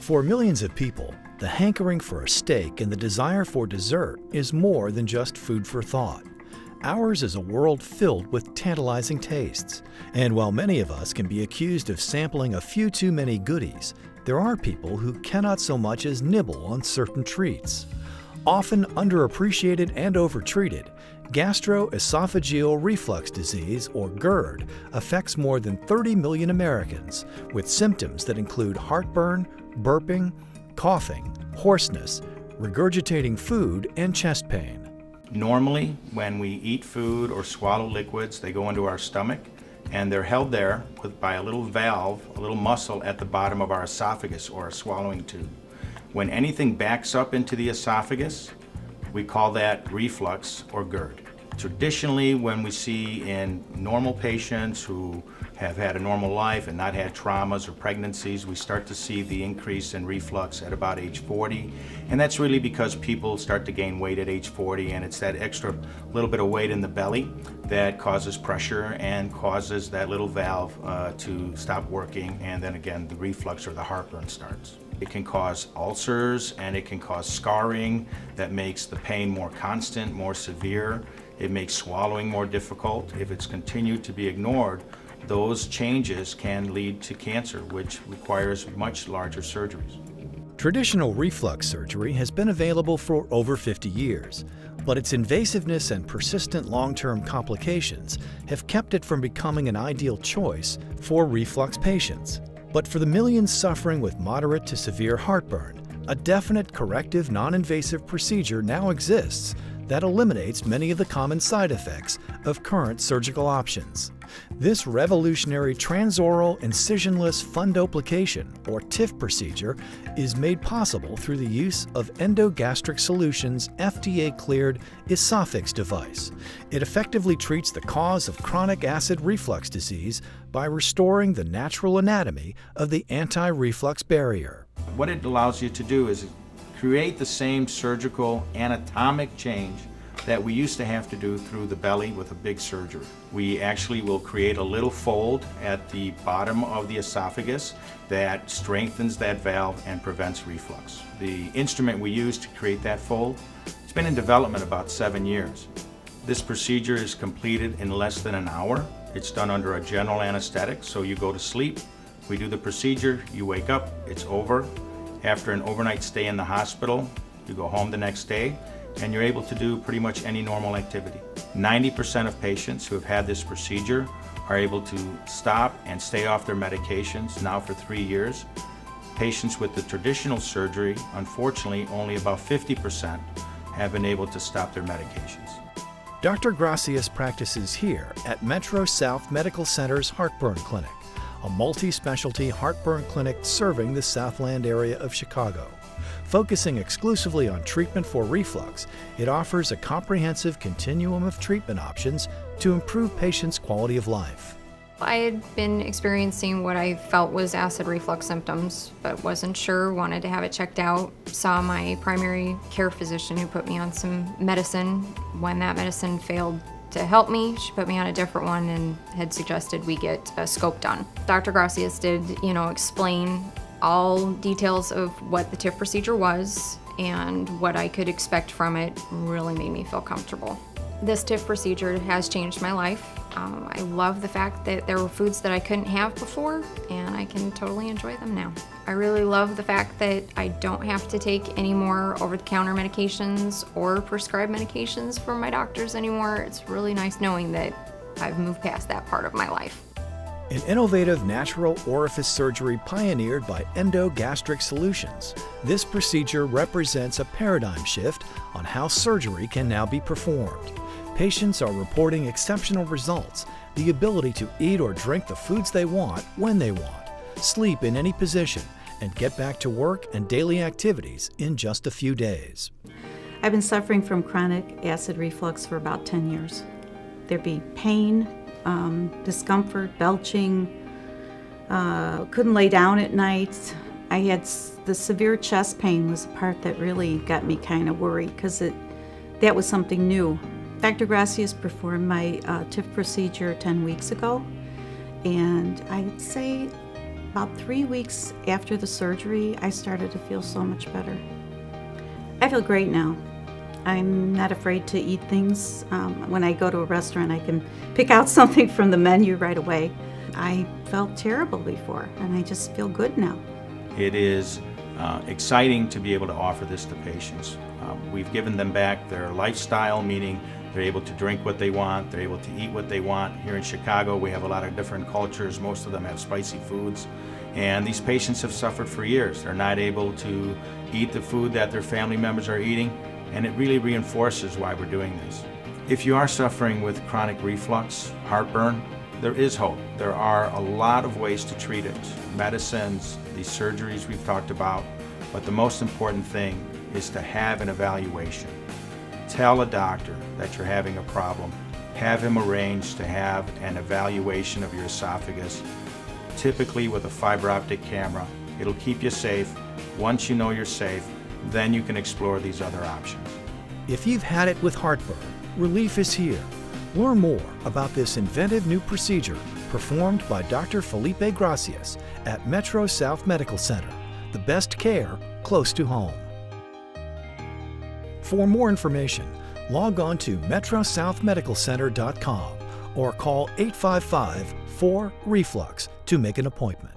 For millions of people, the hankering for a steak and the desire for dessert is more than just food for thought. Ours is a world filled with tantalizing tastes, and while many of us can be accused of sampling a few too many goodies, there are people who cannot so much as nibble on certain treats. Often underappreciated and overtreated, gastroesophageal reflux disease, or GERD, affects more than 30 million Americans, with symptoms that include heartburn, burping, coughing, hoarseness, regurgitating food, and chest pain. Normally, when we eat food or swallow liquids, they go into our stomach and they're held there by a little valve, a little muscle at the bottom of our esophagus or a swallowing tube. When anything backs up into the esophagus, we call that reflux or GERD. Traditionally, when we see in normal patients who have had a normal life and not had traumas or pregnancies, we start to see the increase in reflux at about age 40. And that's really because people start to gain weight at age 40, and it's that extra little bit of weight in the belly that causes pressure and causes that little valve to stop working, and then again the reflux or the heartburn starts. It can cause ulcers and it can cause scarring that makes the pain more constant, more severe. It makes swallowing more difficult. If it's continued to be ignored, those changes can lead to cancer, which requires much larger surgeries. Traditional reflux surgery has been available for over 50 years, but its invasiveness and persistent long-term complications have kept it from becoming an ideal choice for reflux patients. But for the millions suffering with moderate to severe heartburn, a definite corrective non-invasive procedure now exists that eliminates many of the common side effects of current surgical options. This revolutionary transoral incisionless fundoplication, or TIF procedure, is made possible through the use of Endogastric Solutions' FDA-cleared esophagus device. It effectively treats the cause of chronic acid reflux disease by restoring the natural anatomy of the anti-reflux barrier. What it allows you to do is create the same surgical anatomic change that we used to have to do through the belly with a big surgery. We actually will create a little fold at the bottom of the esophagus that strengthens that valve and prevents reflux. The instrument we use to create that fold, it's been in development about 7 years. This procedure is completed in less than an hour. It's done under a general anesthetic, so you go to sleep, we do the procedure, you wake up, it's over. After an overnight stay in the hospital, you go home the next day, and you're able to do pretty much any normal activity. 90% of patients who have had this procedure are able to stop and stay off their medications now for 3 years. Patients with the traditional surgery, unfortunately, only about 50% have been able to stop their medications. Dr. Gracias practices here at Metro South Medical Center's Heartburn Clinic, a multi-specialty heartburn clinic serving the Southland area of Chicago. Focusing exclusively on treatment for reflux, it offers a comprehensive continuum of treatment options to improve patients' quality of life. I had been experiencing what I felt was acid reflux symptoms, but wasn't sure, wanted to have it checked out. Saw my primary care physician who put me on some medicine. When that medicine failed to help me, she put me on a different one and had suggested we get a scope done. Dr. Gracias did, explain all details of what the TIF procedure was and what I could expect from it. Really made me feel comfortable. This TIF procedure has changed my life. I love the fact that there were foods that I couldn't have before, and I can totally enjoy them now. I really love the fact that I don't have to take any more over-the-counter medications or prescribed medications from my doctors anymore. It's really nice knowing that I've moved past that part of my life. An innovative natural orifice surgery pioneered by Endogastric Solutions, this procedure represents a paradigm shift on how surgery can now be performed. Patients are reporting exceptional results, the ability to eat or drink the foods they want when they want, sleep in any position, and get back to work and daily activities in just a few days. I've been suffering from chronic acid reflux for about 10 years. There'd be pain, discomfort, belching, couldn't lay down at night. I had the severe chest pain was the part that really got me kind of worried because that was something new. Dr. Gracias performed my TIF procedure 10 weeks ago, and I'd say About 3 weeks after the surgery, I started to feel so much better. I feel great now. I'm not afraid to eat things. When I go to a restaurant, I can pick out something from the menu right away. I felt terrible before, and I just feel good now. It is exciting to be able to offer this to patients. We've given them back their lifestyle, meaning they're able to drink what they want, they're able to eat what they want. Here in Chicago, we have a lot of different cultures. Most of them have spicy foods, and these patients have suffered for years. They're not able to eat the food that their family members are eating, and it really reinforces why we're doing this. If you are suffering with chronic reflux, heartburn, there is hope. There are a lot of ways to treat it. Medicines, these surgeries we've talked about, but the most important thing is to have an evaluation. Tell a doctor that you're having a problem. Have him arrange to have an evaluation of your esophagus, typically with a fiber optic camera. It'll keep you safe. Once you know you're safe, then you can explore these other options. If you've had it with heartburn, relief is here. Learn more about this inventive new procedure performed by Dr. Felipe Gracias at Metro South Medical Center, the best care close to home. For more information, log on to metrosouthmedicalcenter.com or call 855-4-REFLUX to make an appointment.